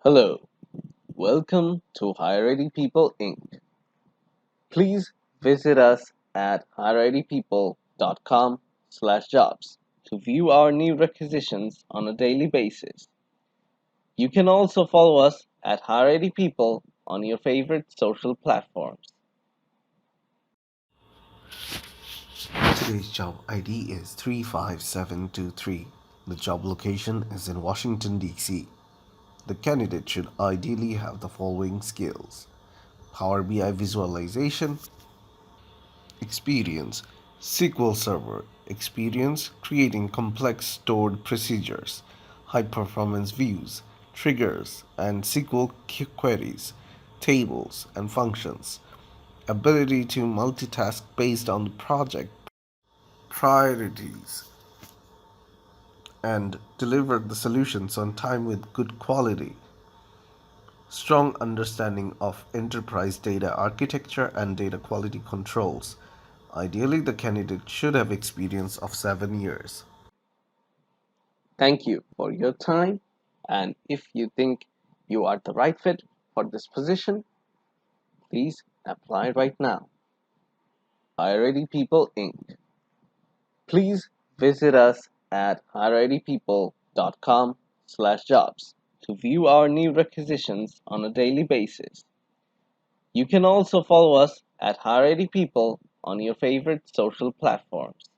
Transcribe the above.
Hello, welcome to Hiring People Inc. Please visit us at hiringpeople.com/jobs to view our new requisitions on a daily basis. You can also follow us at Hiring People on your favorite social platforms. Today's job ID is 35723. The job location is in Washington, D.C. The candidate should ideally have the following skills: Power BI visualization, experience, SQL Server, experience creating complex stored procedures, high performance views, triggers, and SQL queries, tables, and functions, ability to multitask based on the project priorities, and deliver the solutions on time with good quality. Strong understanding of enterprise data architecture and data quality controls. Ideally, the candidate should have experience of 7 years. Thank you for your time, and if you think you are the right fit for this position, please apply right now. Hiring People Inc. Please visit us at hiringpeople.com/jobs to view our new requisitions on a daily basis. You can also follow us at Hiring People on your favorite social platforms.